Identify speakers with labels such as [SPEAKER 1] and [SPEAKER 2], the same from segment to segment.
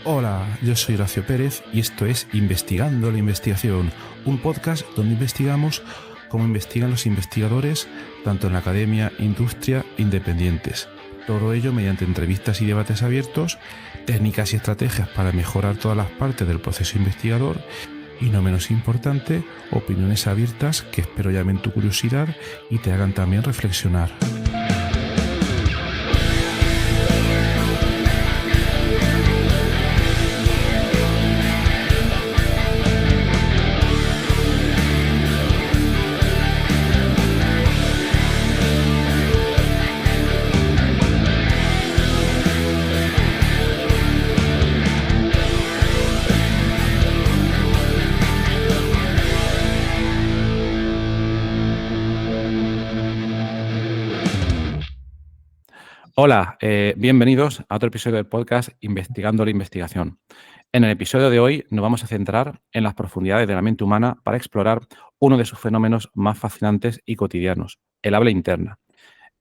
[SPEAKER 1] Hola, yo soy Horacio Pérez y esto es Investigando la Investigación, un podcast donde investigamos cómo investigan los investigadores, tanto en la academia, industria e independientes. Todo ello mediante entrevistas y debates abiertos, técnicas y estrategias para mejorar todas las partes del proceso investigador y, no menos importante, opiniones abiertas que espero llamen tu curiosidad y te hagan también reflexionar. Hola, bienvenidos a otro episodio del podcast Investigando la Investigación. En el episodio de hoy nos vamos a centrar en las profundidades de la mente humana para explorar uno de sus fenómenos más fascinantes y cotidianos, el habla interna.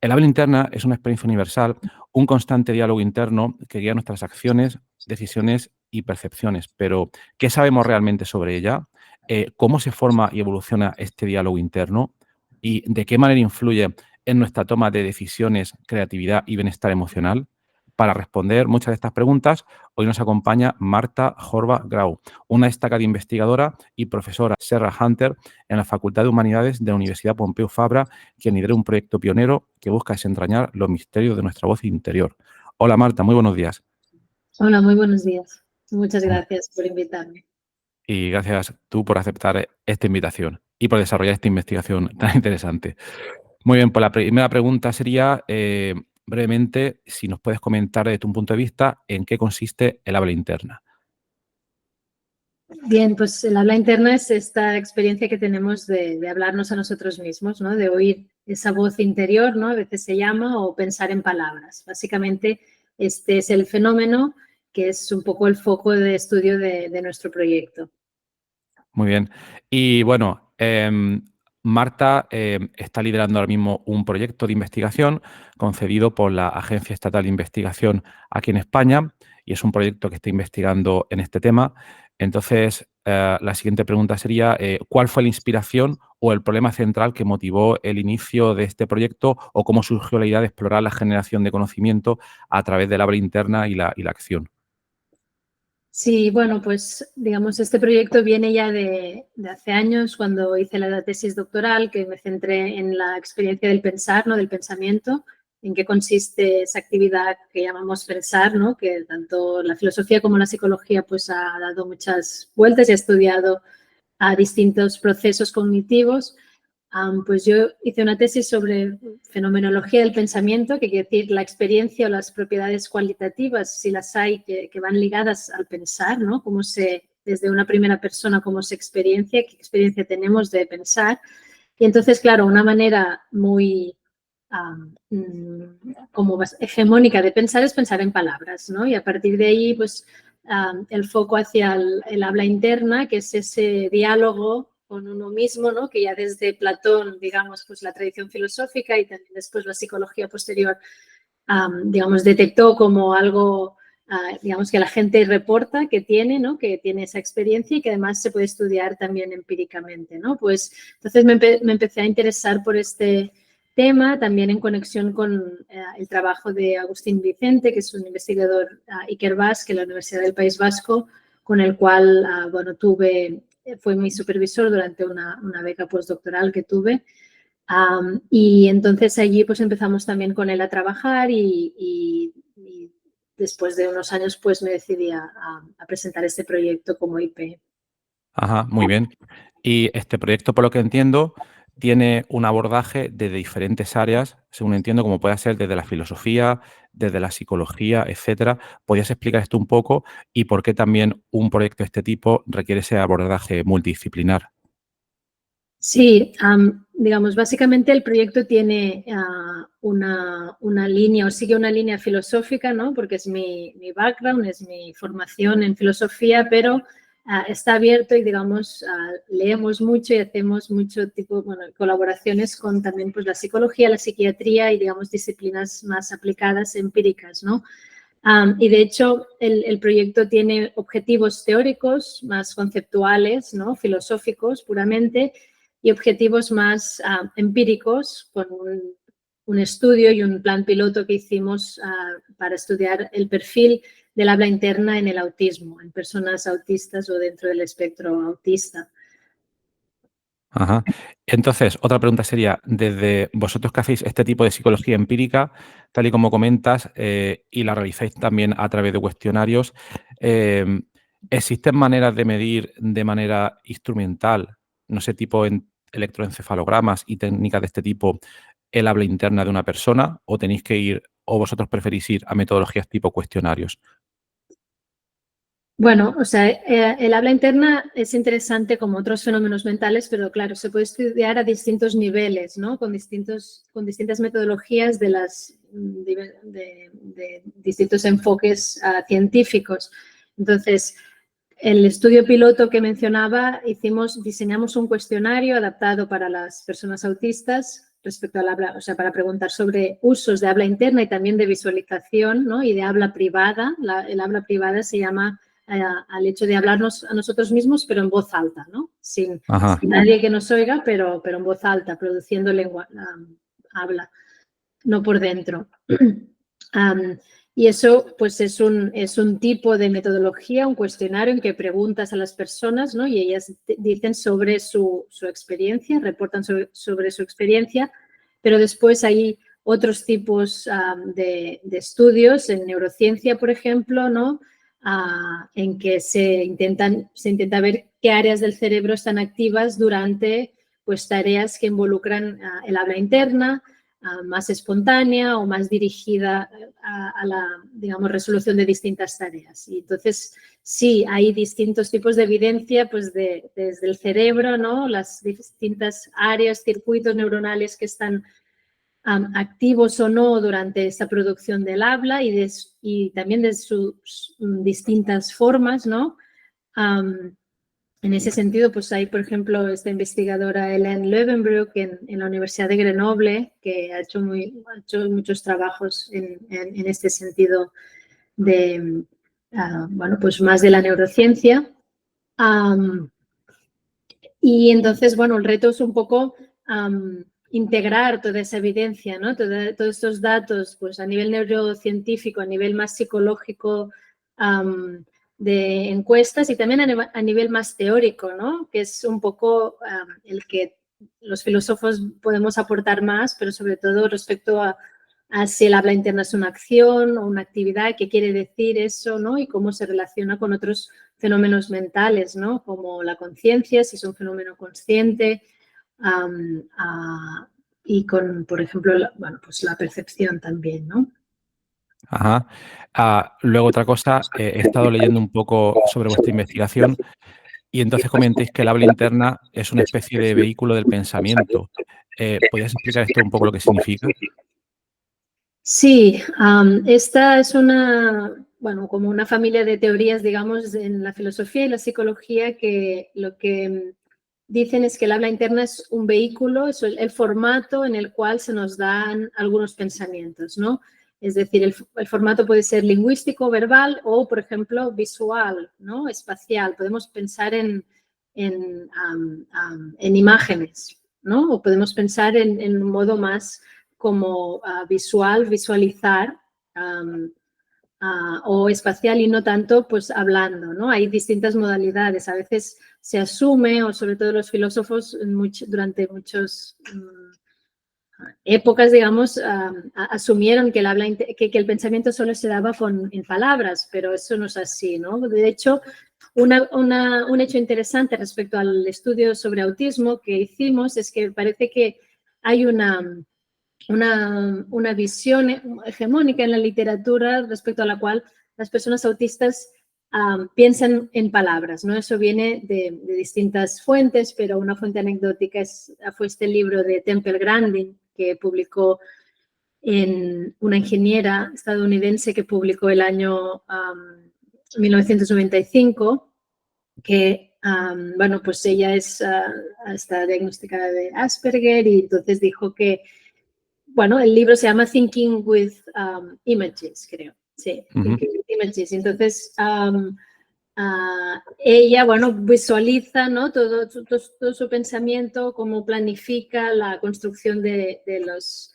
[SPEAKER 1] El habla interna es una experiencia universal, un constante diálogo interno que guía nuestras acciones, decisiones y percepciones. Pero, ¿qué sabemos realmente sobre ella? ¿Cómo se forma y evoluciona este diálogo interno? ¿Y de qué manera influye en nuestra toma de decisiones, creatividad y bienestar emocional? Para responder muchas de estas preguntas, hoy nos acompaña Marta Jorba Grau, una destacada investigadora y profesora Serra Hunter en la Facultad de Humanidades de la Universidad Pompeu Fabra, quien lidera un proyecto pionero que busca desentrañar los misterios de nuestra voz interior. Hola Marta, muy buenos días.
[SPEAKER 2] Hola, muy buenos días. Muchas gracias por invitarme.
[SPEAKER 1] Y gracias tú por aceptar esta invitación y por desarrollar esta investigación tan interesante. Muy bien, pues la primera pregunta sería, brevemente, si nos puedes comentar desde tu punto de vista en qué consiste el habla interna.
[SPEAKER 2] Bien, pues el habla interna es esta experiencia que tenemos de hablarnos a nosotros mismos, ¿no? De oír esa voz interior, ¿no? A veces se llama, o pensar en palabras. Básicamente, este es el fenómeno que es un poco el foco de estudio de nuestro proyecto.
[SPEAKER 1] Muy bien. Y bueno, Marta está liderando ahora mismo un proyecto de investigación concedido por la Agencia Estatal de Investigación aquí en España, y es un proyecto que está investigando en este tema. Entonces, la siguiente pregunta sería, ¿cuál fue la inspiración o el problema central que motivó el inicio de este proyecto, o cómo surgió la idea de explorar la generación de conocimiento a través del habla interna y la acción?
[SPEAKER 2] Sí, bueno, pues digamos, este proyecto viene ya de hace años, cuando hice la tesis doctoral, que me centré en la experiencia del pensar, ¿no? Del pensamiento, en qué consiste esa actividad que llamamos pensar, ¿no? Que tanto la filosofía como la psicología pues ha dado muchas vueltas y ha estudiado a distintos procesos cognitivos. Pues yo hice una tesis sobre fenomenología del pensamiento, que quiere decir la experiencia o las propiedades cualitativas, si las hay, que van ligadas al pensar, ¿no? Desde una primera persona, cómo se experiencia, qué experiencia tenemos de pensar. Y entonces, claro, una manera muy como hegemónica de pensar es pensar en palabras, ¿no? Y a partir de ahí, pues, el foco hacia el habla interna, que es ese diálogo con uno mismo, ¿no? Que ya desde Platón, digamos, pues la tradición filosófica y también después la psicología posterior, digamos, detectó como algo, digamos, que la gente reporta que tiene, ¿no? Que tiene esa experiencia y que además se puede estudiar también empíricamente, ¿no? Pues entonces me empecé a interesar por este tema, también en conexión con el trabajo de Agustín Vicente, que es un investigador ikerbasque de la Universidad del País Vasco, con el cual, bueno, fue mi supervisor durante una beca postdoctoral que tuve. Y entonces allí pues empezamos también con él a trabajar y después de unos años pues me decidí a presentar este proyecto como IP.
[SPEAKER 1] Ajá, muy bien. Y este proyecto, por lo que entiendo, tiene un abordaje de diferentes áreas, según entiendo, como puede ser desde la filosofía, desde la psicología, etcétera. ¿Podrías explicar esto un poco y por qué también un proyecto de este tipo requiere ese abordaje multidisciplinar?
[SPEAKER 2] Sí, digamos, básicamente el proyecto tiene una línea o sigue una línea filosófica, ¿no? Porque es mi background, es mi formación en filosofía, pero está abierto y, digamos, leemos mucho y hacemos mucho tipo, bueno, colaboraciones con también pues la psicología, la psiquiatría y, digamos, disciplinas más aplicadas, empíricas, ¿no? Y de hecho, el proyecto tiene objetivos teóricos, más conceptuales, ¿no? Filosóficos puramente, y objetivos más empíricos, con un estudio y un plan piloto que hicimos para estudiar el perfil del habla interna en el autismo, en personas autistas o dentro del espectro autista.
[SPEAKER 1] Ajá. Entonces, otra pregunta sería, desde vosotros que hacéis este tipo de psicología empírica, tal y como comentas, y la realizáis también a través de cuestionarios, ¿existen maneras de medir de manera instrumental, no sé, tipo en electroencefalogramas y técnicas de este tipo, el habla interna de una persona? ¿O tenéis que ir, o vosotros preferís ir a metodologías tipo cuestionarios?
[SPEAKER 2] Bueno, o sea, el habla interna es interesante como otros fenómenos mentales, pero claro, se puede estudiar a distintos niveles, ¿no? Con distintas metodologías de distintos enfoques científicos. Entonces, el estudio piloto que mencionaba, diseñamos un cuestionario adaptado para las personas autistas respecto al habla, o sea, para preguntar sobre usos de habla interna y también de visualización, ¿no? Y de habla privada. El habla privada se llama al hecho de hablarnos a nosotros mismos, pero en voz alta, ¿no? Sin nadie que nos oiga, pero en voz alta, produciendo habla, no por dentro. Y eso, pues, es un tipo de metodología, un cuestionario en que preguntas a las personas, ¿no? Y ellas dicen sobre su experiencia, reportan sobre su experiencia, pero después hay otros tipos de estudios en neurociencia, por ejemplo, ¿no? En que se intenta ver qué áreas del cerebro están activas durante, pues, tareas que involucran el habla interna, más espontánea o más dirigida a la, digamos, resolución de distintas tareas. Y entonces, sí, hay distintos tipos de evidencia, pues, desde el cerebro, ¿no? Las distintas áreas, circuitos neuronales que están activos o no durante esta producción del habla y también de sus distintas formas, ¿no? En ese sentido, pues hay, por ejemplo, esta investigadora Ellen Löwenbroek en la Universidad de Grenoble, que ha hecho muchos trabajos en este sentido de, bueno, pues más de la neurociencia. Y entonces, bueno, el reto es un poco integrar toda esa evidencia, ¿no? Todos estos datos, pues a nivel neurocientífico, a nivel más psicológico, de encuestas y también a nivel más teórico, ¿no? Que es un poco el que los filósofos podemos aportar más, pero sobre todo respecto a si el habla interna es una acción o una actividad, qué quiere decir eso, ¿no? Y cómo se relaciona con otros fenómenos mentales, ¿no? Como la conciencia, si es un fenómeno consciente, y con, por ejemplo, bueno, pues la percepción también, ¿no?
[SPEAKER 1] Ajá. Luego otra cosa, he estado leyendo un poco sobre vuestra investigación y entonces comentéis que el habla interna es una especie de vehículo del pensamiento. ¿Podrías explicar esto un poco lo que significa?
[SPEAKER 2] Sí, esta es bueno, como una familia de teorías, digamos, en la filosofía y la psicología que lo que dicen es que el habla interna es un vehículo, es el formato en el cual se nos dan algunos pensamientos, ¿no? Es decir, el formato puede ser lingüístico, verbal o, por ejemplo, visual, ¿no? Espacial. Podemos pensar en imágenes, ¿no? O podemos pensar en un modo más como visualizar o espacial y no tanto pues hablando, ¿no? Hay distintas modalidades. A veces se asume, o sobre todo los filósofos durante muchas épocas, digamos, asumieron que el pensamiento solo se daba en palabras, pero eso no es así, ¿no? De hecho, un hecho interesante respecto al estudio sobre autismo que hicimos es que parece que hay una visión hegemónica en la literatura respecto a la cual las personas autistas piensan en palabras, ¿no? Eso viene de distintas fuentes, pero una fuente anecdótica fue este libro de Temple Grandin que publicó una ingeniera estadounidense que publicó el año 1995, que, bueno, pues ella está diagnosticada de Asperger y entonces dijo que, bueno, el libro se llama Thinking with Images, creo. Sí, images. Entonces, ella, bueno, visualiza, ¿no? todo su pensamiento, cómo planifica la construcción de los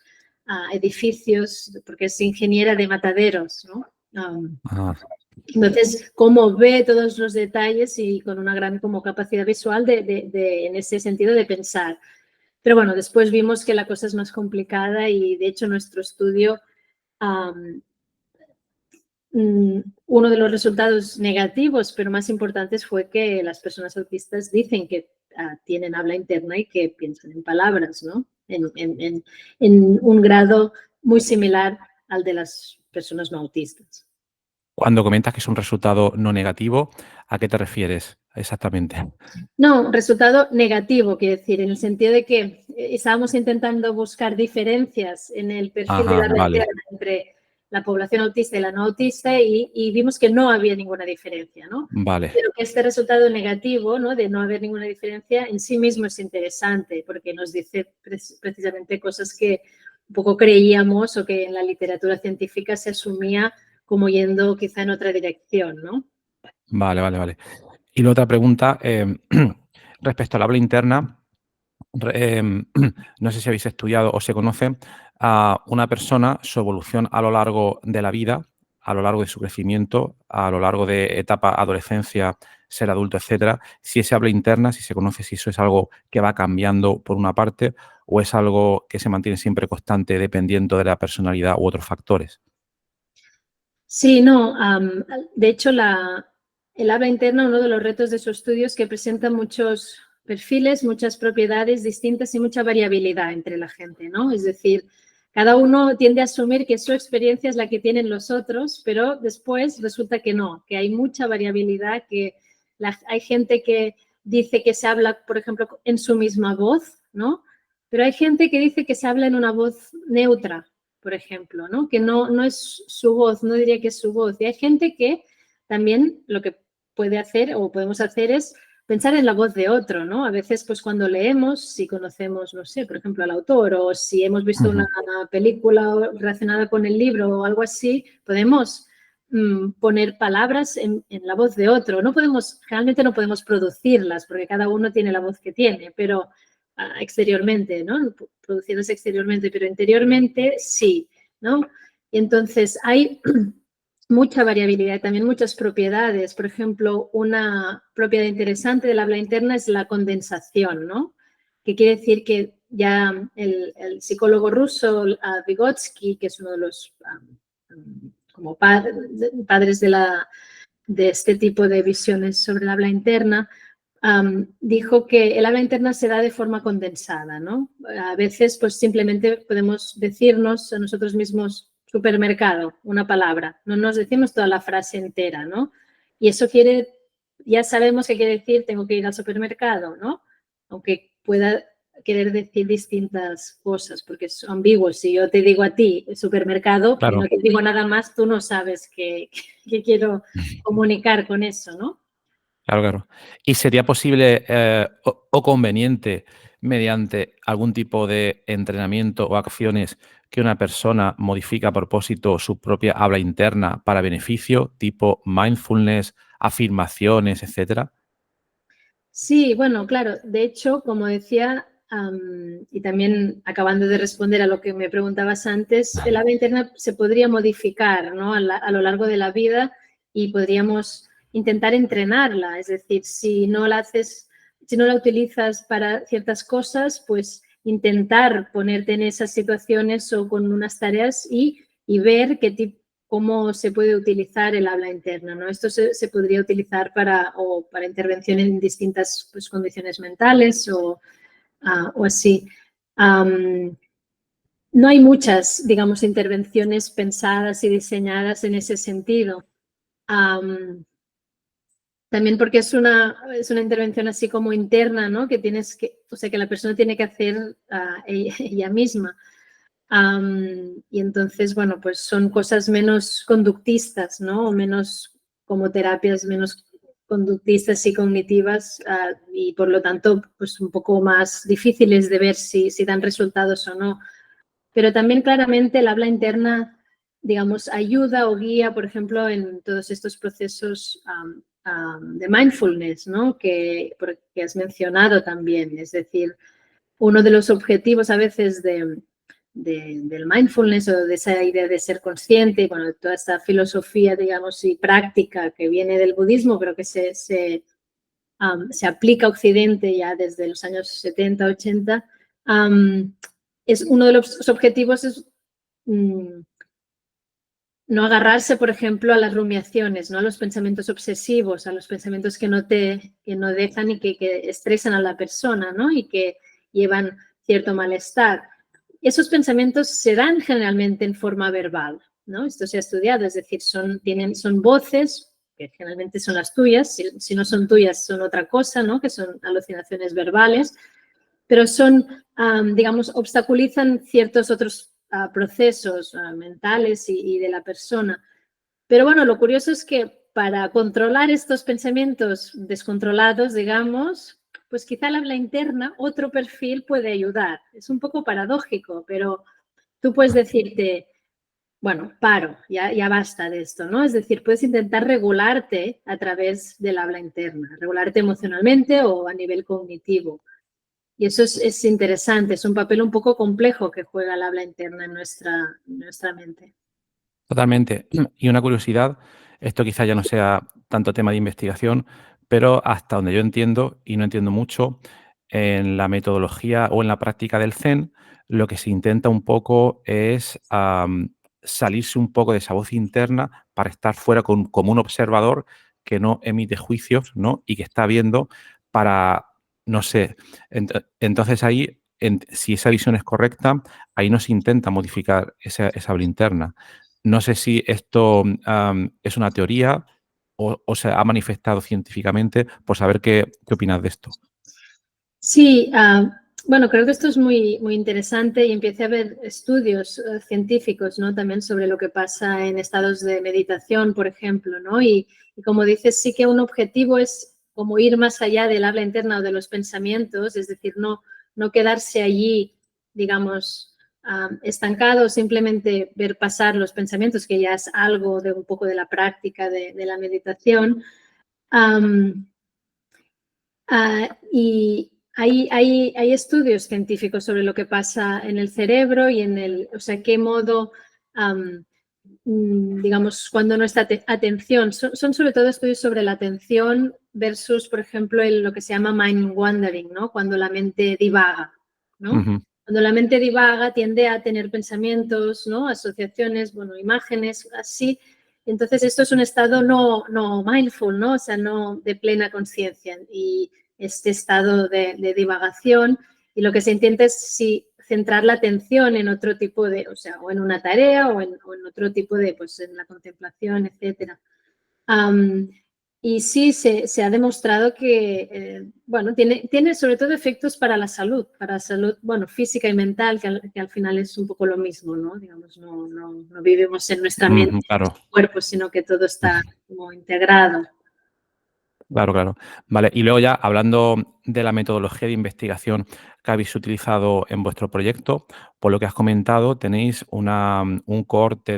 [SPEAKER 2] edificios, porque es ingeniera de mataderos, ¿no? Entonces, cómo ve todos los detalles y con una gran como capacidad visual en ese sentido de pensar. Pero bueno, después vimos que la cosa es más complicada y de hecho nuestro estudio, uno de los resultados negativos, pero más importantes, fue que las personas autistas dicen que tienen habla interna y que piensan en palabras, ¿no? En un grado muy similar al de las personas no autistas.
[SPEAKER 1] Cuando comentas que es un resultado no negativo, ¿a qué te refieres exactamente?
[SPEAKER 2] No, resultado negativo, quiero decir, en el sentido de que estábamos intentando buscar diferencias en el perfil de la habla interna entre la población autista y la no autista y vimos que no había ninguna diferencia, ¿no?
[SPEAKER 1] Vale.
[SPEAKER 2] Pero que este resultado negativo, ¿no? De no haber ninguna diferencia en sí mismo es interesante porque nos dice precisamente cosas que un poco creíamos o que en la literatura científica se asumía como yendo quizá en otra dirección, ¿no?
[SPEAKER 1] Vale. Y la otra pregunta, respecto al habla interna, no sé si habéis estudiado o se conoce a una persona, su evolución a lo largo de la vida, a lo largo de su crecimiento, a lo largo de etapa adolescencia, ser adulto, etcétera, si ese habla interna, si se conoce si eso es algo que va cambiando por una parte o es algo que se mantiene siempre constante dependiendo de la personalidad u otros factores.
[SPEAKER 2] Sí, no, de hecho el habla interna, uno de los retos de su estudio es que presenta muchos perfiles, muchas propiedades distintas y mucha variabilidad entre la gente, ¿no? Es decir, cada uno tiende a asumir que su experiencia es la que tienen los otros, pero después resulta que no, que hay mucha variabilidad, que hay gente que dice que se habla, por ejemplo, en su misma voz, ¿no? Pero hay gente que dice que se habla en una voz neutra, por ejemplo, ¿no? Que no es su voz, no diría que es su voz. Y hay gente que también lo que puede hacer o podemos hacer es pensar en la voz de otro, ¿no? A veces, pues cuando leemos, si conocemos, no sé, por ejemplo, al autor o si hemos visto una película relacionada con el libro o algo así, podemos poner palabras en la voz de otro. Generalmente no podemos producirlas porque cada uno tiene la voz que tiene, pero exteriormente, ¿no? Producidas exteriormente, pero interiormente sí, ¿no? Y entonces hay mucha variabilidad y también muchas propiedades. Por ejemplo, una propiedad interesante del habla interna es la condensación, ¿no? Que quiere decir que ya el psicólogo ruso Vygotsky, que es uno de los como padres de este tipo de visiones sobre el habla interna, dijo que el habla interna se da de forma condensada, ¿no? A veces, pues simplemente podemos decirnos a nosotros mismos supermercado, una palabra, no nos decimos toda la frase entera, ¿no? Y eso ya sabemos qué quiere decir tengo que ir al supermercado, ¿no? Aunque pueda querer decir distintas cosas, porque es ambiguo. Si yo te digo a ti supermercado, claro, y no te digo nada más, tú no sabes qué quiero comunicar con eso, ¿no?
[SPEAKER 1] Claro. ¿Y sería posible o conveniente, mediante algún tipo de entrenamiento o acciones, que una persona modifique a propósito su propia habla interna para beneficio, tipo mindfulness, afirmaciones, etcétera?
[SPEAKER 2] Sí, bueno, claro. De hecho, como decía, y también acabando de responder a lo que me preguntabas antes, el habla interna se podría modificar, ¿no? a lo largo de la vida y podríamos intentar entrenarla. Es decir, si no la utilizas para ciertas cosas, pues intentar ponerte en esas situaciones o con unas tareas y ver cómo se puede utilizar el habla interna, ¿no? Esto se podría utilizar para intervención en distintas, pues, condiciones mentales o así. No hay muchas, digamos, intervenciones pensadas y diseñadas en ese sentido. También porque es una intervención así como interna, ¿no? Que la persona tiene que hacer ella misma. Y entonces, bueno, pues son cosas menos conductistas, ¿no? O menos como terapias menos conductistas y cognitivas y por lo tanto, pues un poco más difíciles de ver si dan resultados o no. Pero también claramente el habla interna digamos, ayuda o guía, por ejemplo, en todos estos procesos de mindfulness, ¿no? Que has mencionado también. Es decir, uno de los objetivos a veces del mindfulness o de esa idea de ser consciente, bueno, toda esta filosofía, digamos, y práctica que viene del budismo, pero que se aplica a Occidente ya desde los años 70, 80, es uno de los objetivos es no agarrarse, por ejemplo, a las rumiaciones, ¿no? A los pensamientos obsesivos, a los pensamientos que no dejan y que estresan a la persona, ¿no? Y que llevan cierto malestar. Esos pensamientos se dan generalmente en forma verbal, ¿no? Esto se ha estudiado, es decir, son voces, que generalmente son las tuyas, si no son tuyas son otra cosa, ¿no? Que son alucinaciones verbales, pero digamos, obstaculizan ciertos otros procesos mentales y de la persona. Pero bueno, lo curioso es que para controlar estos pensamientos descontrolados, digamos, pues quizá el habla interna, otro perfil puede ayudar. Es un poco paradójico, pero tú puedes decirte, bueno, paro, ya basta de esto, ¿no? Es decir, puedes intentar regularte a través del habla interna, regularte emocionalmente o a nivel cognitivo. Y eso es interesante, es un papel un poco complejo que juega el habla interna en nuestra mente.
[SPEAKER 1] Totalmente. Y una curiosidad, esto quizá ya no sea tanto tema de investigación, pero hasta donde yo entiendo, y no entiendo mucho, en la metodología o en la práctica del Zen, lo que se intenta un poco es salirse un poco de esa voz interna para estar fuera como un observador que no emite juicios, ¿no? Y que está viendo para, no sé, entonces ahí, si esa visión es correcta, ahí no se intenta modificar esa habla interna. No sé si esto es una teoría o se ha manifestado científicamente, por saber qué opinas de esto.
[SPEAKER 2] Sí, bueno, creo que esto es muy, muy interesante y empieza a haber estudios científicos, ¿no? También sobre lo que pasa en estados de meditación, por ejemplo, ¿no? Y como dices, sí que un objetivo es como ir más allá del habla interna o de los pensamientos, es decir, no quedarse allí, digamos, estancado, simplemente ver pasar los pensamientos, que ya es algo de un poco de la práctica de la meditación. Y hay estudios científicos sobre lo que pasa en el cerebro y o sea, qué modo, digamos, cuando nuestra atención, son sobre todo estudios sobre la atención versus, por ejemplo, lo que se llama mind wandering, ¿no? Cuando la mente divaga, ¿no?
[SPEAKER 1] Ujú.
[SPEAKER 2] Cuando la mente divaga tiende a tener pensamientos, ¿no? Asociaciones, bueno, imágenes, así. Entonces, esto es un estado no mindful, ¿no? O sea, no de plena conciencia. Y este estado de divagación, y lo que se intenta es centrar la atención en otro tipo de, o sea, o en una tarea o en otro tipo de, pues en la contemplación, etcétera. Y sí, se ha demostrado que, bueno, tiene sobre todo efectos para la salud, bueno, física y mental, que al final es un poco lo mismo, ¿no? Digamos, no vivimos en nuestra mente, en
[SPEAKER 1] Claro,
[SPEAKER 2] nuestro cuerpo, sino que todo está como integrado.
[SPEAKER 1] claro, claro. Vale, y luego ya hablando de la metodología de investigación que habéis utilizado en vuestro proyecto, por lo que has comentado, tenéis un cohorte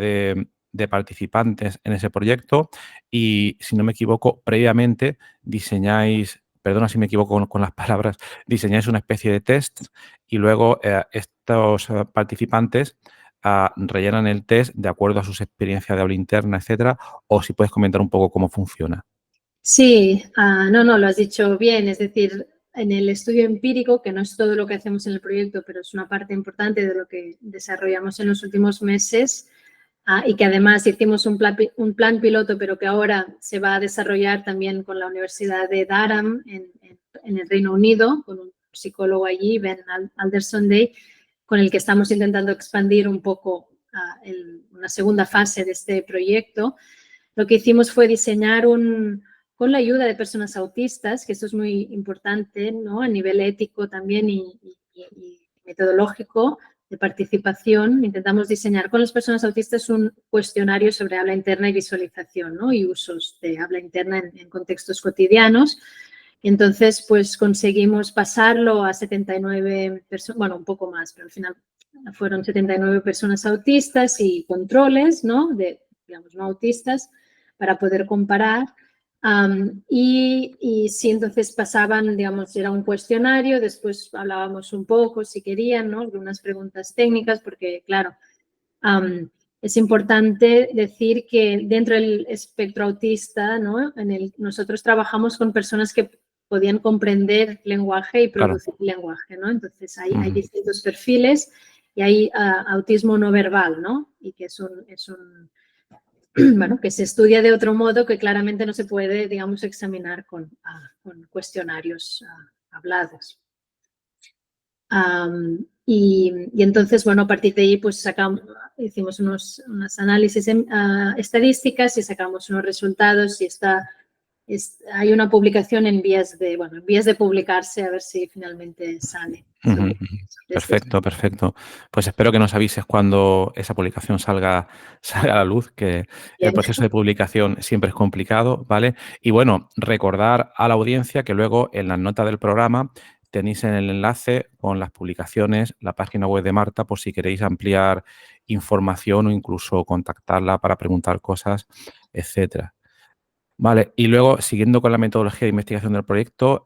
[SPEAKER 1] de participantes en ese proyecto y, si no me equivoco, previamente diseñáis, perdona si me equivoco con las palabras, diseñáis una especie de test y luego estos participantes rellenan el test de acuerdo a sus experiencias de habla interna, etcétera, o si puedes comentar un poco cómo funciona.
[SPEAKER 2] Sí, no, lo has dicho bien. Es decir, en el estudio empírico, que no es todo lo que hacemos en el proyecto, pero es una parte importante de lo que desarrollamos en los últimos meses y que además hicimos un plan piloto, pero que ahora se va a desarrollar también con la Universidad de Durham en el Reino Unido, con un psicólogo allí, Ben Alderson-Day, con el que estamos intentando expandir un poco una segunda fase de este proyecto. Lo que hicimos fue diseñar con la ayuda de personas autistas, que esto es muy importante, ¿no? A nivel ético también y metodológico de participación. Intentamos diseñar con las personas autistas un cuestionario sobre habla interna y visualización, ¿no? Y usos de habla interna en contextos cotidianos. Entonces, pues conseguimos pasarlo a 79 personas, bueno, un poco más, pero al final fueron 79 personas autistas y controles, ¿no? De, digamos, no autistas, para poder comparar. Y sí, entonces pasaban, digamos, era un cuestionario, después hablábamos un poco, si querían, ¿no? Algunas preguntas técnicas, porque, claro, es importante decir que dentro del espectro autista, ¿no? Nosotros trabajamos con personas que podían comprender lenguaje y
[SPEAKER 1] Claro.
[SPEAKER 2] producir lenguaje, ¿no? Entonces, hay distintos perfiles y hay autismo no verbal, ¿no? Y que bueno, que se estudia de otro modo que claramente no se puede, digamos, examinar con cuestionarios hablados. Y entonces, bueno, a partir de ahí, pues hicimos unos análisis estadísticas y sacamos unos resultados y hay una publicación en vías de publicarse, a ver si finalmente sale.
[SPEAKER 1] Perfecto, perfecto. Pues espero que nos avises cuando esa publicación salga a la luz, que el proceso de publicación siempre es complicado, ¿vale? Y bueno, recordar a la audiencia que luego en las notas del programa tenéis en el enlace con las publicaciones la página web de Marta por si queréis ampliar información o incluso contactarla para preguntar cosas, etcétera. Vale, y luego, siguiendo con la metodología de investigación del proyecto,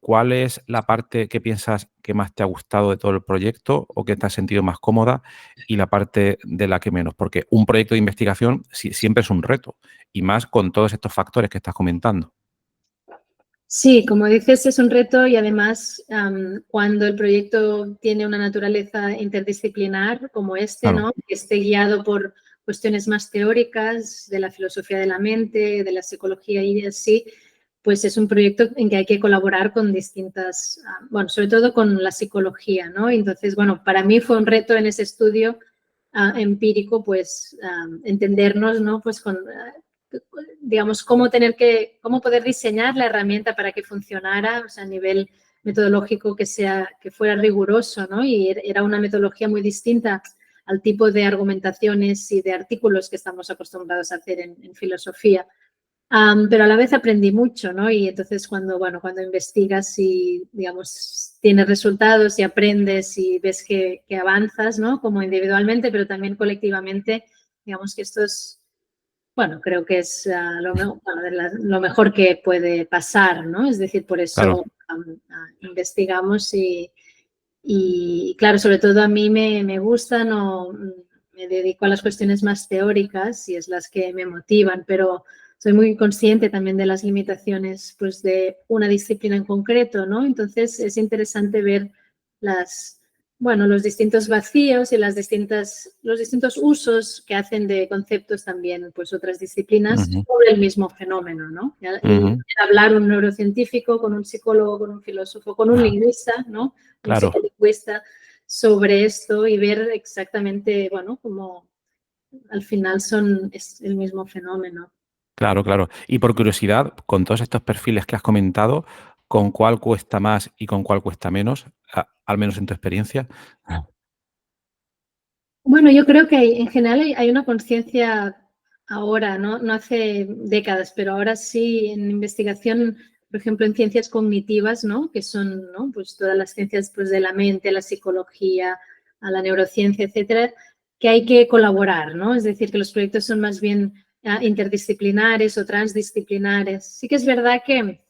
[SPEAKER 1] ¿cuál es la parte que piensas que más te ha gustado de todo el proyecto o que te has sentido más cómoda y la parte de la que menos? Porque un proyecto de investigación siempre es un reto y más con todos estos factores que estás comentando.
[SPEAKER 2] Sí, como dices, es un reto y además cuando el proyecto tiene una naturaleza interdisciplinar como este,
[SPEAKER 1] Claro.
[SPEAKER 2] ¿no? Que esté guiado por cuestiones más teóricas de la filosofía de la mente, de la psicología y así, pues es un proyecto en que hay que colaborar con distintas, bueno, sobre todo con la psicología, ¿no? Entonces, bueno, para mí fue un reto en ese estudio empírico, pues entendernos, ¿no? Pues con digamos, cómo poder diseñar la herramienta para que funcionara, o sea, a nivel metodológico que fuera riguroso, ¿no? Y era una metodología muy distinta al tipo de argumentaciones y de artículos que estamos acostumbrados a hacer en filosofía. Pero a la vez aprendí mucho, ¿no? Y entonces cuando investigas y, digamos, tienes resultados y aprendes y ves que avanzas, ¿no? Como individualmente, pero también colectivamente, digamos que esto es, bueno, creo que es lo mejor que puede pasar, ¿no? Es decir, por
[SPEAKER 1] Claro.
[SPEAKER 2] eso investigamos y, claro, sobre todo a mí me gustan o me dedico a las cuestiones más teóricas y es las que me motivan, pero soy muy consciente también de las limitaciones pues, de una disciplina en concreto, ¿no? Entonces es interesante ver los distintos vacíos y los distintos usos que hacen de conceptos también pues otras disciplinas sobre el mismo fenómeno, ¿no? Y hablar un neurocientífico con un psicólogo, con un filósofo, con un lingüista, ¿no? Un
[SPEAKER 1] Claro.
[SPEAKER 2] psicolingüista sobre esto y ver exactamente, bueno, cómo al final es el mismo fenómeno.
[SPEAKER 1] Claro, claro. Y por curiosidad, con todos estos perfiles que has comentado, ¿con cuál cuesta más y con cuál cuesta menos? Al menos en tu experiencia.
[SPEAKER 2] Bueno, yo creo que en general hay una conciencia ahora, no hace décadas, pero ahora sí en investigación, por ejemplo, en ciencias cognitivas, ¿no? Que son, ¿no? Pues todas las ciencias pues, de la mente, la psicología, a la neurociencia, etcétera, que hay que colaborar, ¿no? Es decir, que los proyectos son más bien interdisciplinares o transdisciplinares. Sí que es verdad que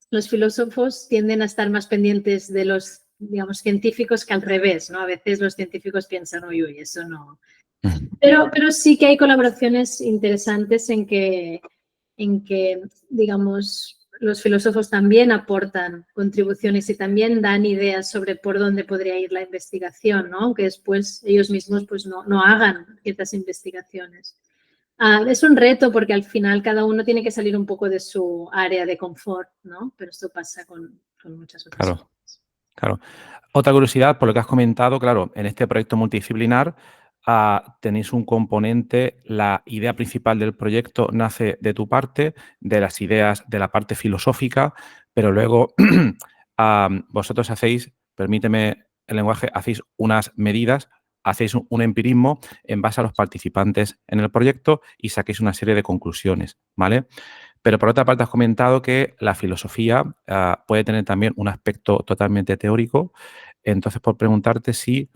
[SPEAKER 2] los filósofos tienden a estar más pendientes de los, digamos, científicos que al revés, ¿no? A veces los científicos piensan, uy, eso no. Pero sí que hay colaboraciones interesantes en que, digamos, los filósofos también aportan contribuciones y también dan ideas sobre por dónde podría ir la investigación, ¿no? Aunque después ellos mismos pues no hagan ciertas investigaciones. Es un reto porque al final cada uno tiene que salir un poco de su área de confort, ¿no? Pero esto pasa con muchas otras
[SPEAKER 1] Claro,
[SPEAKER 2] cosas.
[SPEAKER 1] claro. Otra curiosidad, por lo que has comentado, claro, en este proyecto multidisciplinar tenéis un componente, la idea principal del proyecto nace de tu parte, de las ideas de la parte filosófica, pero luego vosotros hacéis, permíteme el lenguaje, hacéis unas medidas, hacéis un empirismo en base a los participantes en el proyecto y saquéis una serie de conclusiones, ¿vale? Pero por otra parte has comentado que la filosofía puede tener también un aspecto totalmente teórico. Entonces, por preguntarte si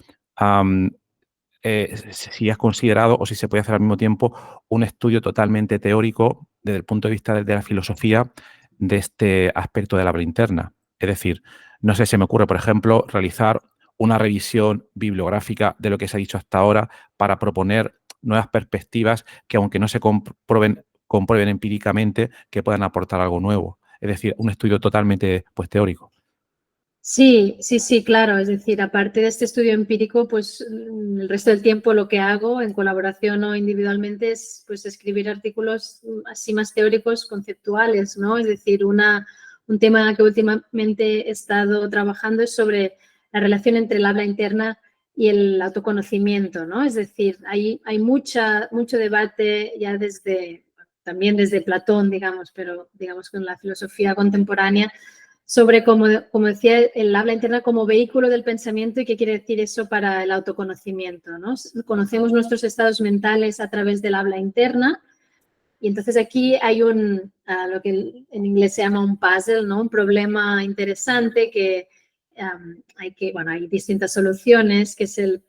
[SPEAKER 1] si has considerado o si se puede hacer al mismo tiempo un estudio totalmente teórico desde el punto de vista de la filosofía de este aspecto del habla interna. Es decir, no sé, se me ocurre, por ejemplo, realizar una revisión bibliográfica de lo que se ha dicho hasta ahora para proponer nuevas perspectivas que, aunque no se comprueben empíricamente, que puedan aportar algo nuevo. Es decir, un estudio totalmente pues, teórico.
[SPEAKER 2] Sí, sí, sí, claro. Es decir, aparte de este estudio empírico, pues el resto del tiempo lo que hago en colaboración o individualmente es pues escribir artículos así más teóricos, conceptuales, ¿no? Es decir, un tema que últimamente he estado trabajando es sobre la relación entre el habla interna y el autoconocimiento, ¿no? Es decir, hay mucho debate ya también desde Platón, digamos, pero digamos con la filosofía contemporánea, sobre, como decía, el habla interna como vehículo del pensamiento y qué quiere decir eso para el autoconocimiento, ¿no? Conocemos nuestros estados mentales a través del habla interna y entonces aquí hay lo que en inglés se llama un puzzle, ¿no? Un problema interesante que hay distintas soluciones, que es el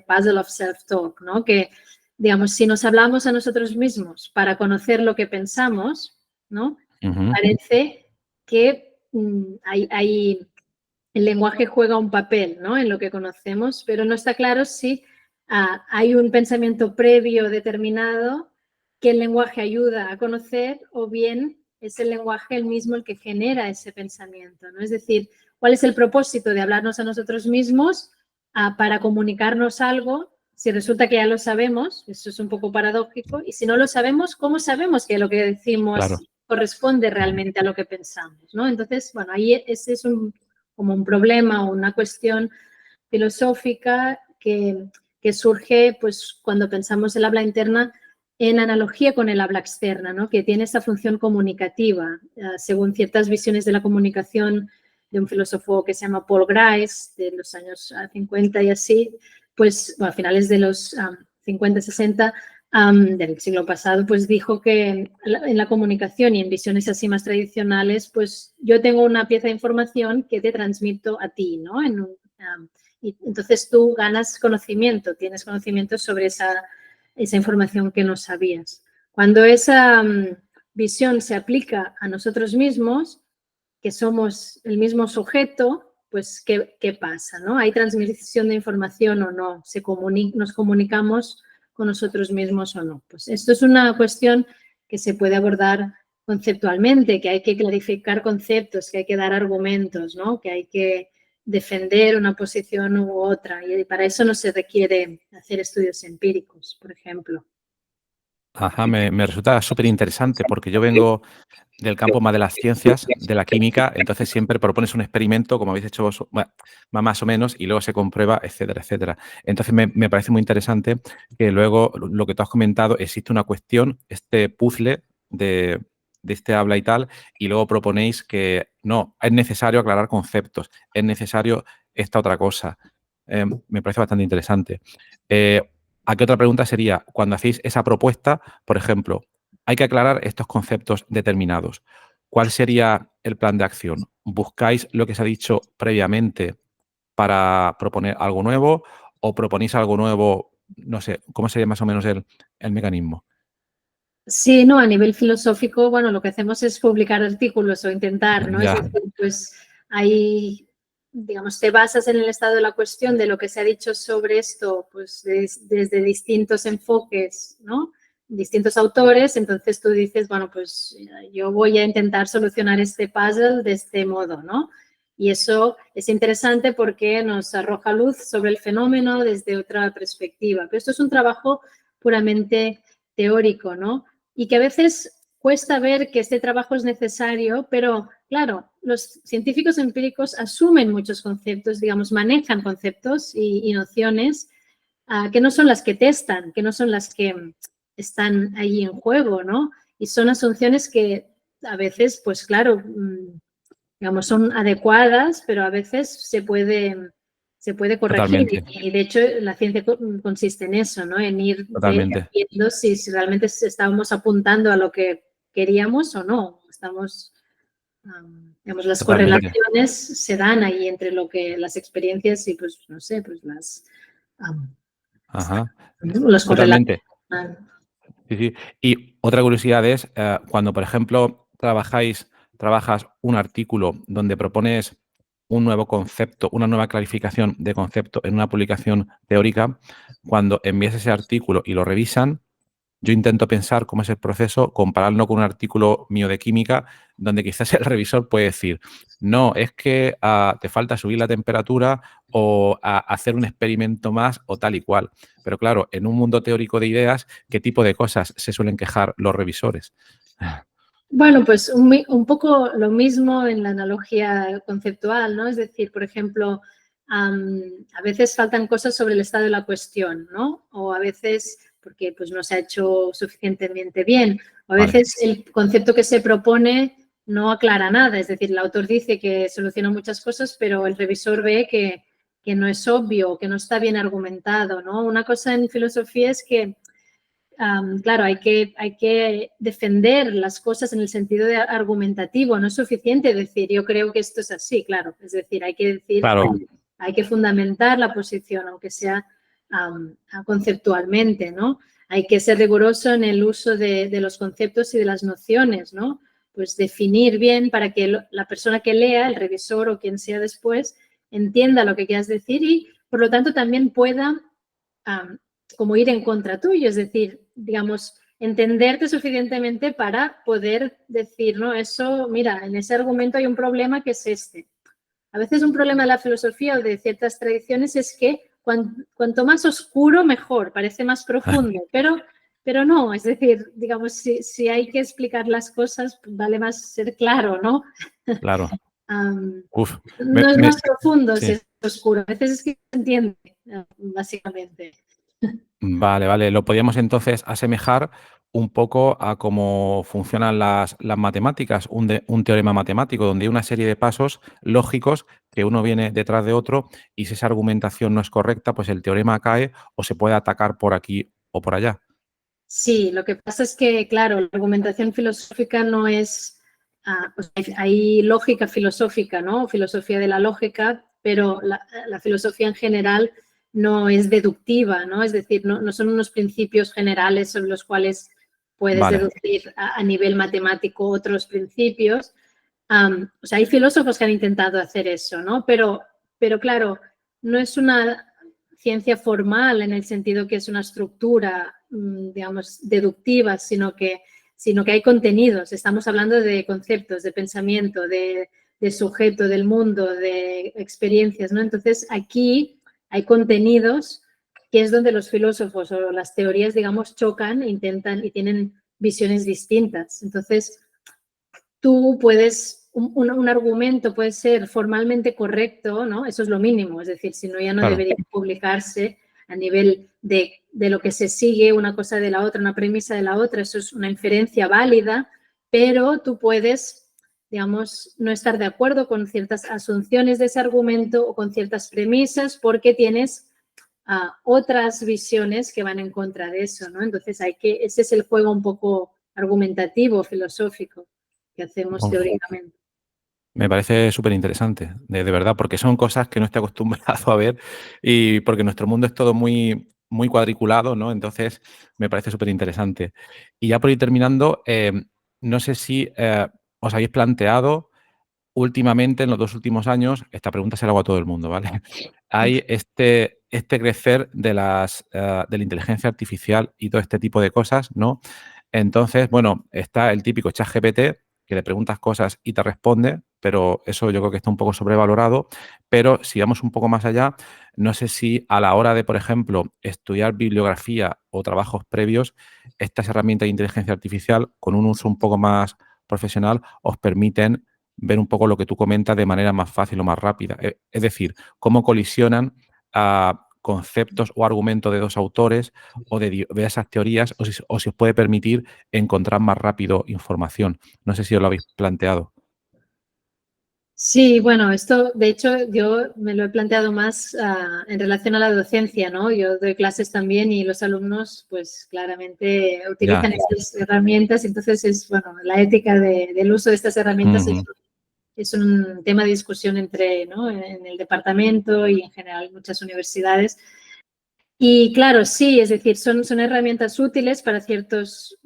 [SPEAKER 2] puzzle of self-talk, ¿no? Que, digamos, si nos hablamos a nosotros mismos para conocer lo que pensamos, ¿no? Parece que el lenguaje juega un papel, ¿no? En lo que conocemos, pero no está claro si hay un pensamiento previo determinado que el lenguaje ayuda a conocer o bien es el lenguaje el mismo el que genera ese pensamiento, ¿no? Es decir, ¿cuál es el propósito de hablarnos a nosotros mismos para comunicarnos algo? Si resulta que ya lo sabemos, eso es un poco paradójico, y si no lo sabemos, ¿cómo sabemos que lo que decimos
[SPEAKER 1] Claro.
[SPEAKER 2] corresponde realmente a lo que pensamos, ¿no? Entonces, bueno, ahí ese es como un problema o una cuestión filosófica que surge pues, cuando pensamos el habla interna en analogía con el habla externa, ¿no? Que tiene esa función comunicativa, según ciertas visiones de la comunicación de un filósofo que se llama Paul Grice, de los años 50 y así, pues bueno, a finales de los 50, 60 del siglo pasado, pues dijo que en la comunicación y en visiones así más tradicionales, pues yo tengo una pieza de información que te transmito a ti, ¿no? Y entonces tú ganas conocimiento, tienes conocimiento sobre esa información que no sabías. Cuando esa visión se aplica a nosotros mismos, que somos el mismo sujeto, pues ¿qué pasa? ¿No? ¿Hay transmisión de información o no? ¿Nos comunicamos con nosotros mismos o no? Pues esto es una cuestión que se puede abordar conceptualmente, que hay que clarificar conceptos, que hay que dar argumentos, ¿no? Que hay que defender una posición u otra. Y para eso no se requiere hacer estudios empíricos, por ejemplo.
[SPEAKER 1] Ajá, me resulta súper interesante porque yo vengo del campo más de las ciencias, de la química, entonces siempre propones un experimento, como habéis hecho vos, bueno, más o menos, y luego se comprueba, etcétera, etcétera. Entonces me parece muy interesante que luego lo que tú has comentado, existe una cuestión, este puzzle de este habla y tal, y luego proponéis que no, es necesario aclarar conceptos, es necesario esta otra cosa. Me parece bastante interesante. Aquí otra pregunta sería, cuando hacéis esa propuesta, por ejemplo, hay que aclarar estos conceptos determinados. ¿Cuál sería el plan de acción? ¿Buscáis lo que se ha dicho previamente para proponer algo nuevo o proponéis algo nuevo? No sé, ¿cómo sería más o menos el mecanismo?
[SPEAKER 2] Sí, no, a nivel filosófico, bueno, lo que hacemos es publicar artículos o intentar, ¿no? Es
[SPEAKER 1] Ya,
[SPEAKER 2] decir, pues ahí, digamos, te basas en el estado de la cuestión de lo que se ha dicho sobre esto, pues desde distintos enfoques, ¿no? Distintos autores, entonces tú dices, bueno, pues yo voy a intentar solucionar este puzzle de este modo, ¿no? Y eso es interesante porque nos arroja luz sobre el fenómeno desde otra perspectiva. Pero esto es un trabajo puramente teórico, ¿no? Y que a veces cuesta ver que este trabajo es necesario, pero claro, los científicos empíricos asumen muchos conceptos, digamos, manejan conceptos y nociones que no son las que testan, que no son las que están ahí en juego, ¿no? Y son asunciones que a veces, pues claro, digamos, son adecuadas, pero a veces se puede corregir.
[SPEAKER 1] totalmente,
[SPEAKER 2] Y de hecho, la ciencia consiste en eso, ¿no? En ir
[SPEAKER 1] totalmente,
[SPEAKER 2] viendo si realmente estábamos apuntando a lo que queríamos o no. Digamos, las
[SPEAKER 1] totalmente.
[SPEAKER 2] correlaciones se dan ahí entre lo que las experiencias y, pues, no sé, pues
[SPEAKER 1] Ajá.
[SPEAKER 2] los correlatos.
[SPEAKER 1] Totalmente. Sí, sí. Y otra curiosidad es, cuando, por ejemplo, trabajas un artículo donde propones un nuevo concepto, una nueva clarificación de concepto en una publicación teórica, cuando envías ese artículo y lo revisan, yo intento pensar cómo es el proceso, compararlo con un artículo mío de química, donde quizás el revisor puede decir, no, es que te falta subir la temperatura o hacer un experimento más o tal y cual. Pero claro, en un mundo teórico de ideas, ¿qué tipo de cosas se suelen quejar los revisores?
[SPEAKER 2] Bueno, pues un poco lo mismo en la analogía conceptual, ¿no? Es decir, por ejemplo, a veces faltan cosas sobre el estado de la cuestión, ¿no? O a veces porque pues, no se ha hecho suficientemente bien. O a veces el concepto que se propone no aclara nada. Es decir, el autor dice que soluciona muchas cosas, pero el revisor ve que no es obvio, que no está bien argumentado, ¿no? Una cosa en filosofía es que claro, hay que defender las cosas en el sentido de argumentativo. No es suficiente decir, yo creo que esto es así, claro. Es decir, hay que decir,
[SPEAKER 1] Claro,
[SPEAKER 2] hay que fundamentar la posición, aunque sea conceptualmente, ¿no? Hay que ser riguroso en el uso de los conceptos y de las nociones, ¿no? Pues definir bien para que la persona que lea, el revisor o quien sea después, entienda lo que quieras decir y, por lo tanto, también pueda como ir en contra tuyo, es decir, digamos, entenderte suficientemente para poder decir, no, eso, mira, en ese argumento hay un problema que es este. A veces un problema de la filosofía o de ciertas tradiciones es que cuanto más oscuro, mejor, parece más profundo, pero no, es decir, digamos, si hay que explicar las cosas, vale más ser claro, ¿no?
[SPEAKER 1] claro. Uf,
[SPEAKER 2] No es más profundo si
[SPEAKER 1] sí.
[SPEAKER 2] es oscuro, a veces es que se entiende, básicamente.
[SPEAKER 1] Vale, vale. Lo podríamos entonces asemejar un poco a cómo funcionan las matemáticas, un teorema matemático, donde hay una serie de pasos lógicos que uno viene detrás de otro y si esa argumentación no es correcta, pues el teorema cae o se puede atacar por aquí o por allá.
[SPEAKER 2] Sí, lo que pasa es que, claro, la argumentación filosófica no es, pues hay lógica filosófica, ¿no? Filosofía de la lógica, pero la filosofía en general no es deductiva, ¿no? Es decir, no son unos principios generales sobre los cuales puedes
[SPEAKER 1] Vale,
[SPEAKER 2] deducir a nivel matemático otros principios. O sea, hay filósofos que han intentado hacer eso, ¿no? Pero claro, no es una ciencia formal en el sentido que es una estructura, digamos, deductiva, sino que hay contenidos. Estamos hablando de conceptos, de pensamiento, de sujeto, del mundo, de experiencias, ¿no? Entonces, aquí hay contenidos que es donde los filósofos o las teorías, digamos, chocan, intentan y tienen visiones distintas. Entonces, tú puedes, un argumento puede ser formalmente correcto, ¿no? Eso es lo mínimo, es decir, si no ya no
[SPEAKER 1] claro.
[SPEAKER 2] debería publicarse a nivel de lo que se sigue una cosa de la otra, una premisa de la otra, eso es una inferencia válida, pero tú puedes, digamos, no estar de acuerdo con ciertas asunciones de ese argumento o con ciertas premisas porque tienes otras visiones que van en contra de eso, ¿no? Entonces ese es el juego un poco argumentativo, filosófico que hacemos
[SPEAKER 1] Uf,
[SPEAKER 2] teóricamente.
[SPEAKER 1] me parece súper interesante, de verdad, porque son cosas que no estoy acostumbrado a ver y porque nuestro mundo es todo muy, muy cuadriculado, ¿no? Entonces, me parece súper interesante. Y ya por ir terminando, no sé si os habéis planteado últimamente, en los 2 últimos años, esta pregunta se la hago a todo el mundo, ¿vale? Hay este crecer de de la inteligencia artificial y todo este tipo de cosas, ¿no? Entonces, bueno, está el típico ChatGPT, que le preguntas cosas y te responde, pero eso yo creo que está un poco sobrevalorado. Pero si vamos un poco más allá, no sé si a la hora de, por ejemplo, estudiar bibliografía o trabajos previos, estas herramientas de inteligencia artificial, con un uso un poco más profesional, os permiten ver un poco lo que tú comentas de manera más fácil o más rápida. Es decir, cómo colisionan conceptos o argumentos de dos autores o de diversas teorías o si os puede permitir encontrar más rápido información. No sé si os lo habéis planteado.
[SPEAKER 2] Sí, bueno, esto de hecho yo me lo he planteado más en relación a la docencia, ¿no? Yo doy clases también y los alumnos pues claramente utilizan
[SPEAKER 1] Ya.
[SPEAKER 2] estas herramientas, entonces es, bueno, la ética del uso de estas herramientas es un tema de discusión entre, ¿no? En el departamento y en general en muchas universidades. Y claro, sí, es decir, son herramientas útiles para ciertos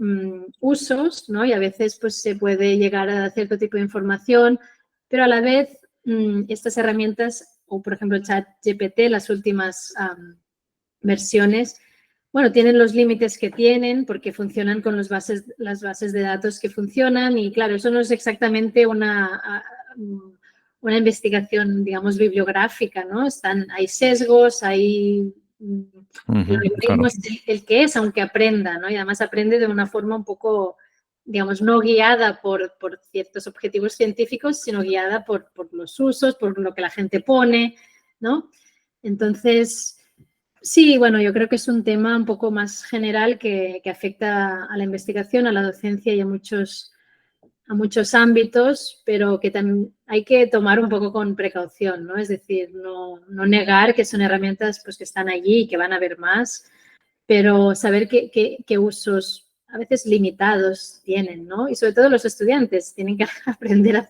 [SPEAKER 2] usos, ¿no? Y a veces pues, se puede llegar a cierto tipo de información, pero a la vez estas herramientas, o por ejemplo ChatGPT, las últimas versiones, bueno, tienen los límites que tienen porque funcionan con las bases de datos que funcionan y claro, eso no es exactamente una investigación, digamos, bibliográfica, ¿no? Hay sesgos, hay... el algoritmo
[SPEAKER 1] claro.
[SPEAKER 2] es el que es, aunque aprenda, ¿no? Y además aprende de una forma un poco, digamos, no guiada por ciertos objetivos científicos, sino guiada por los usos, por lo que la gente pone, ¿no? Entonces, sí, bueno, yo creo que es un tema un poco más general que afecta a la investigación, a la docencia y a muchos ámbitos, pero que también hay que tomar un poco con precaución, ¿no? Es decir, no negar que son herramientas pues, que están allí y que van a haber más, pero saber qué usos a veces limitados tienen, ¿no? Y sobre todo los estudiantes tienen que aprender a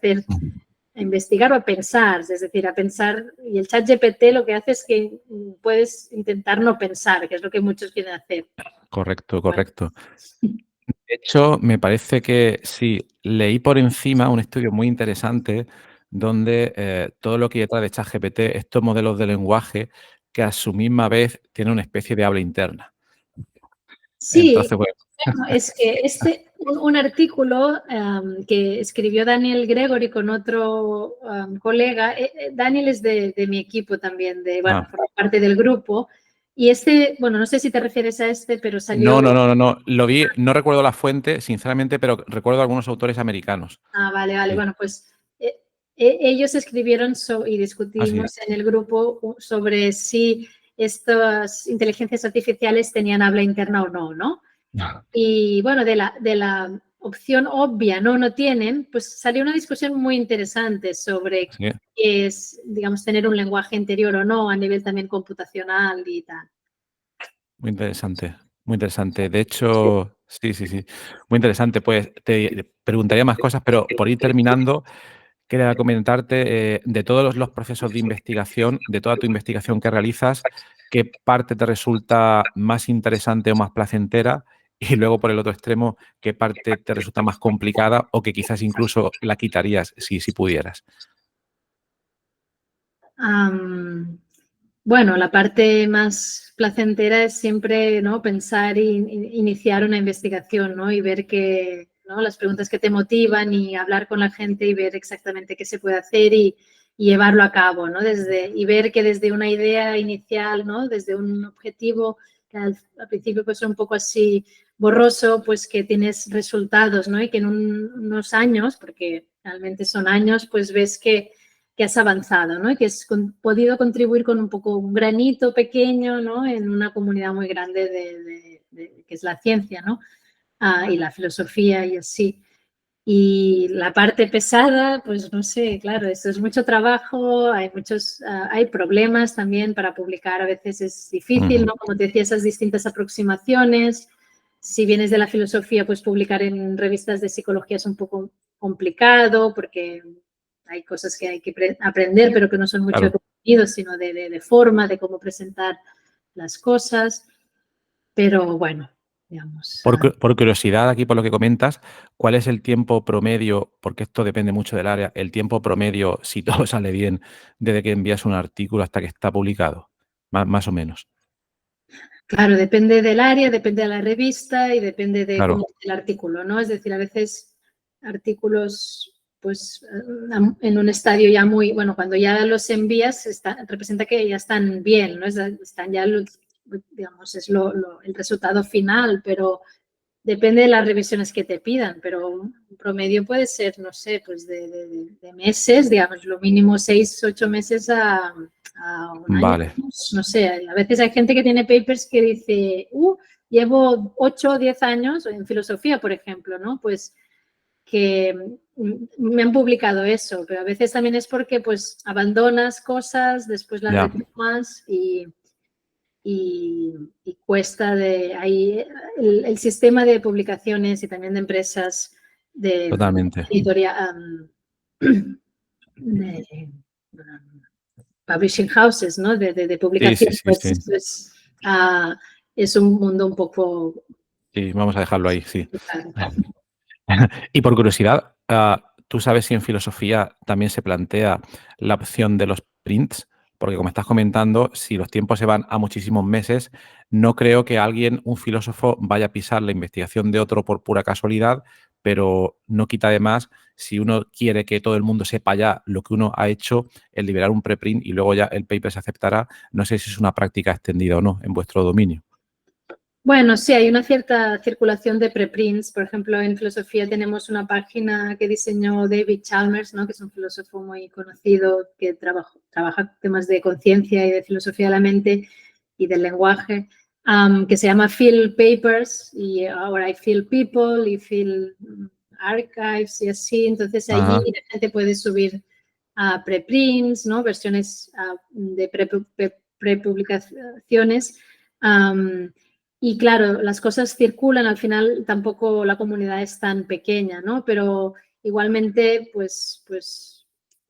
[SPEAKER 2] investigar o a pensar, es decir, a pensar, y el chat GPT lo que hace es que puedes intentar no pensar, que es lo que muchos quieren hacer.
[SPEAKER 1] Correcto,
[SPEAKER 2] Bueno.
[SPEAKER 1] correcto. De hecho, me parece que sí, leí por encima un estudio muy interesante donde todo lo que hay detrás de ChatGPT, estos modelos de lenguaje que a su misma vez tienen una especie de habla interna.
[SPEAKER 2] Sí,
[SPEAKER 1] Entonces, bueno,
[SPEAKER 2] es que un artículo que escribió Daniel Gregory con otro colega, Daniel es de mi equipo también, forma parte del grupo, y bueno, no sé si te refieres a pero salió...
[SPEAKER 1] no, lo vi, no recuerdo la fuente, sinceramente, pero recuerdo algunos autores americanos.
[SPEAKER 2] Ah, vale,
[SPEAKER 1] Sí.
[SPEAKER 2] bueno, pues ellos escribieron y discutimos
[SPEAKER 1] Sí.
[SPEAKER 2] en el grupo sobre si estas inteligencias artificiales tenían habla interna o no, ¿no? Y bueno, de la opción obvia, no tienen, pues salió una discusión muy interesante sobre
[SPEAKER 1] Sí.
[SPEAKER 2] qué es, digamos, tener un lenguaje interior o no a nivel también computacional y tal.
[SPEAKER 1] Muy interesante, muy interesante. De hecho, sí. Muy interesante. Pues te preguntaría más cosas, pero por ir terminando, quería comentarte de todos los procesos de investigación, de toda tu investigación que realizas, qué parte te resulta más interesante o más placentera y luego por el otro extremo, qué parte te resulta más complicada o que quizás incluso la quitarías si pudieras.
[SPEAKER 2] Bueno, la parte más placentera es siempre, ¿no?, pensar e iniciar una investigación, ¿no? Y ver ¿no?, las preguntas que te motivan y hablar con la gente y ver exactamente qué se puede hacer y llevarlo a cabo, ¿no? Y ver que desde una idea inicial, ¿no?, desde un objetivo que al principio puede ser un poco así borroso, pues que tienes resultados, ¿no? Y que en unos años, porque realmente son años, pues ves que has avanzado, ¿no? Y que has podido contribuir con un granito pequeño, ¿no?, en una comunidad muy grande que es la ciencia, ¿no? Y la filosofía y así. Y la parte pesada, pues no sé, claro, eso es mucho trabajo, hay problemas también para publicar, a veces es difícil, ¿no? Como te decía, esas distintas aproximaciones. Si vienes de la filosofía, pues publicar en revistas de psicología es un poco complicado porque hay cosas que hay que aprender, pero que no son mucho de
[SPEAKER 1] Claro.
[SPEAKER 2] contenido, sino de forma, de cómo presentar las cosas. Pero bueno, digamos...
[SPEAKER 1] Por curiosidad, aquí por lo que comentas, ¿cuál es el tiempo promedio, porque esto depende mucho del área, el tiempo promedio, si todo sale bien, desde que envías un artículo hasta que está publicado? Más o menos.
[SPEAKER 2] Claro, depende del área, depende de la revista y depende de
[SPEAKER 1] Claro.
[SPEAKER 2] cómo es el artículo, ¿no? Es decir, a veces artículos, pues, en un estadio ya muy, bueno, cuando ya los envías, representa que ya están bien, ¿no? Están ya, digamos, es el resultado final, pero depende de las revisiones que te pidan, pero un promedio puede ser, no sé, pues de meses, digamos, lo mínimo 6, 8 meses a un año.
[SPEAKER 1] Vale.
[SPEAKER 2] No sé, a veces hay gente que tiene papers que dice, llevo 8 o 10 años en filosofía, por ejemplo, ¿no? Pues que me han publicado eso, pero a veces también es porque pues abandonas cosas, después las
[SPEAKER 1] Ya.
[SPEAKER 2] retomas y cuesta ahí el sistema de publicaciones y también de empresas de
[SPEAKER 1] Totalmente.
[SPEAKER 2] editorial, de publishing houses, ¿no? De
[SPEAKER 1] Sí.
[SPEAKER 2] publicación, pues eso es un mundo un poco...
[SPEAKER 1] Sí, vamos a dejarlo ahí, sí. Y por curiosidad, ¿tú sabes si en filosofía también se plantea la opción de los prints? Porque como estás comentando, si los tiempos se van a muchísimos meses, no creo que alguien, un filósofo, vaya a pisar la investigación de otro por pura casualidad, pero no quita además, si uno quiere que todo el mundo sepa ya lo que uno ha hecho, el liberar un preprint y luego ya el paper se aceptará. No sé si es una práctica extendida o no en vuestro dominio.
[SPEAKER 2] Bueno, sí, hay una cierta circulación de preprints. Por ejemplo, en filosofía tenemos una página que diseñó David Chalmers, ¿no? Que es un filósofo muy conocido que trabaja temas de conciencia y de filosofía de la mente y del lenguaje, que se llama Phil Papers, y ahora hay Phil People y Phil Archives y así. Entonces, allí la gente puede subir preprints, ¿no? Versiones de prepublicaciones. Y claro, las cosas circulan, al final tampoco la comunidad es tan pequeña, ¿no? Pero igualmente, pues,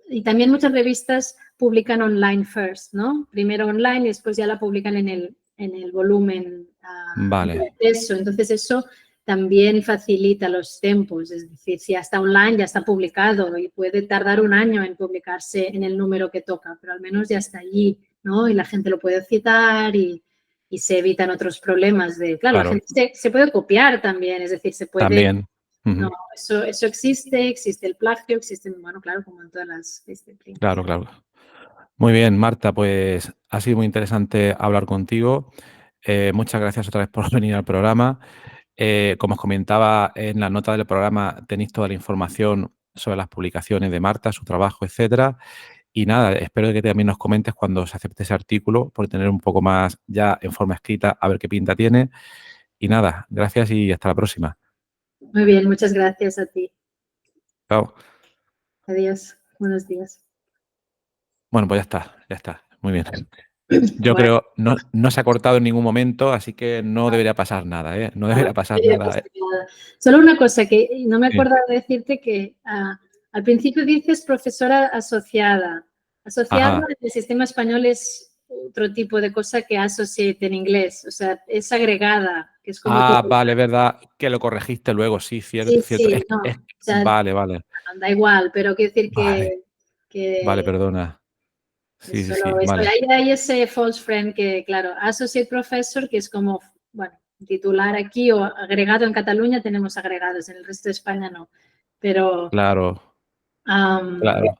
[SPEAKER 2] y también muchas revistas publican online first, ¿no? Primero online y después ya la publican en el volumen
[SPEAKER 1] Vale.
[SPEAKER 2] impreso. Entonces eso también facilita los tiempos, es decir, si ya está online, ya está publicado y puede tardar un año en publicarse en el número que toca, pero al menos ya está allí, ¿no? Y la gente lo puede citar y se evitan otros problemas de, claro, la gente se puede copiar también, es decir, se puede...
[SPEAKER 1] También.
[SPEAKER 2] No, eso existe el plagio, existe, bueno, claro, como en todas las disciplinas.
[SPEAKER 1] Claro, claro. Muy bien, Marta, pues ha sido muy interesante hablar contigo. Muchas gracias otra vez por venir al programa. Como os comentaba en la nota del programa, tenéis toda la información sobre las publicaciones de Marta, su trabajo, etcétera. Y nada, espero que también nos comentes cuando se acepte ese artículo, por tener un poco más ya en forma escrita, a ver qué pinta tiene. Y nada, gracias y hasta la próxima.
[SPEAKER 2] Muy bien, muchas gracias a ti.
[SPEAKER 1] Chao.
[SPEAKER 2] Adiós, buenos días.
[SPEAKER 1] Bueno, pues ya está. Muy bien. Yo
[SPEAKER 2] Bueno,
[SPEAKER 1] creo, no se ha cortado en ningún momento, así que no debería pasar nada, ¿eh? No debería pasar nada.
[SPEAKER 2] Solo una cosa que no me
[SPEAKER 1] Sí.
[SPEAKER 2] acuerdo de decirte que al principio dices profesora asociada. Asociada
[SPEAKER 1] Ajá.
[SPEAKER 2] en el sistema español es otro tipo de cosa que associate en inglés, o sea, es agregada, que es como...
[SPEAKER 1] Vale, verdad, que lo corregiste luego, sí, cierto,
[SPEAKER 2] Sí,
[SPEAKER 1] cierto.
[SPEAKER 2] sí, no, o sea,
[SPEAKER 1] Vale, vale.
[SPEAKER 2] da igual, pero quiero decir
[SPEAKER 1] Vale, vale,
[SPEAKER 2] que
[SPEAKER 1] perdona. Sí,
[SPEAKER 2] es
[SPEAKER 1] sí, sí,
[SPEAKER 2] solo eso.
[SPEAKER 1] vale.
[SPEAKER 2] Hay ese false friend que, claro, associate professor, que es como, bueno, titular aquí o agregado en Cataluña tenemos agregados, en el resto de España no. Pero,
[SPEAKER 1] Claro, claro.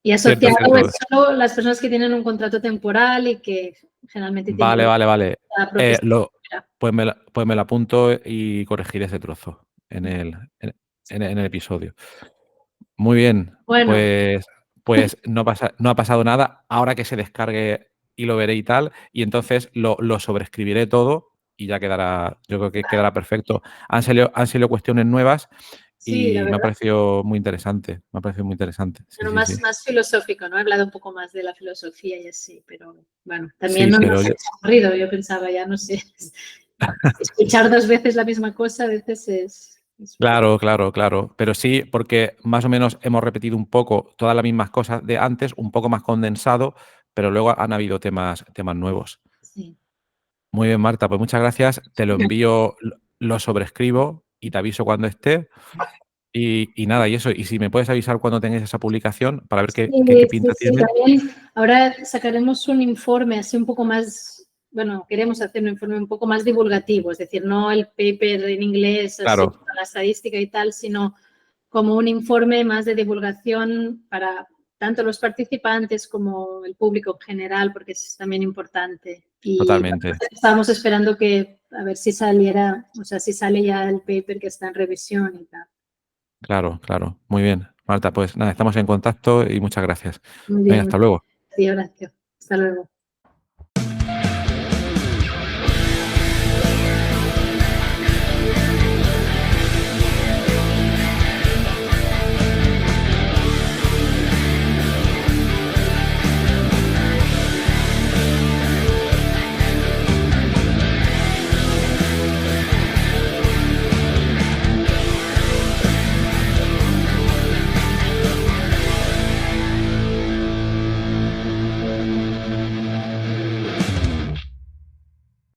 [SPEAKER 2] y
[SPEAKER 1] Cierto,
[SPEAKER 2] asociado
[SPEAKER 1] cierto.
[SPEAKER 2] es solo las personas que tienen un contrato temporal y que generalmente tienen
[SPEAKER 1] Vale, vale, vale.
[SPEAKER 2] la profesión.
[SPEAKER 1] Pues me lo apunto y corregiré ese trozo en el episodio. Muy bien,
[SPEAKER 2] Bueno,
[SPEAKER 1] pues no ha pasado nada. Ahora que se descargue y lo veré y tal, y entonces lo sobreescribiré todo y ya quedará, yo creo que quedará perfecto. Han salido cuestiones nuevas
[SPEAKER 2] sí, la
[SPEAKER 1] y me ha
[SPEAKER 2] verdad.
[SPEAKER 1] parecido muy interesante. Me ha parecido muy interesante. Sí,
[SPEAKER 2] Bueno,
[SPEAKER 1] sí, sí.
[SPEAKER 2] más filosófico, ¿no? He hablado un poco más de la filosofía y así, pero bueno, también
[SPEAKER 1] Sí,
[SPEAKER 2] no
[SPEAKER 1] pero
[SPEAKER 2] nos hemos aburrido. Yo pensaba, ya no sé, escuchar dos veces la misma cosa a veces es un poco...
[SPEAKER 1] claro, claro, claro. Pero sí, porque más o menos hemos repetido un poco todas las mismas cosas de antes, un poco más condensado, pero luego han habido temas nuevos.
[SPEAKER 2] Sí.
[SPEAKER 1] Muy bien, Marta, pues muchas gracias. Te lo envío, lo sobrescribo y te aviso cuando esté. Y nada, y eso. Y si me puedes avisar cuando tengáis esa publicación para ver qué
[SPEAKER 2] Sí,
[SPEAKER 1] pinta
[SPEAKER 2] sí,
[SPEAKER 1] tiene.
[SPEAKER 2] también ahora sacaremos un informe así un poco más, bueno, queremos hacer un informe un poco más divulgativo, es decir, no el paper en inglés, así,
[SPEAKER 1] Claro,
[SPEAKER 2] para la estadística y tal, sino como un informe más de divulgación para tanto los participantes como el público en general, porque es también importante. Y bueno,
[SPEAKER 1] totalmente.
[SPEAKER 2] estábamos esperando que, a ver si saliera, o sea, si sale ya el paper que está en revisión y tal.
[SPEAKER 1] Claro, claro. Muy bien. Marta, pues nada, estamos en contacto y muchas gracias.
[SPEAKER 2] Muy
[SPEAKER 1] Venga,
[SPEAKER 2] bien,
[SPEAKER 1] hasta luego.
[SPEAKER 2] sí, Horacio. Hasta luego.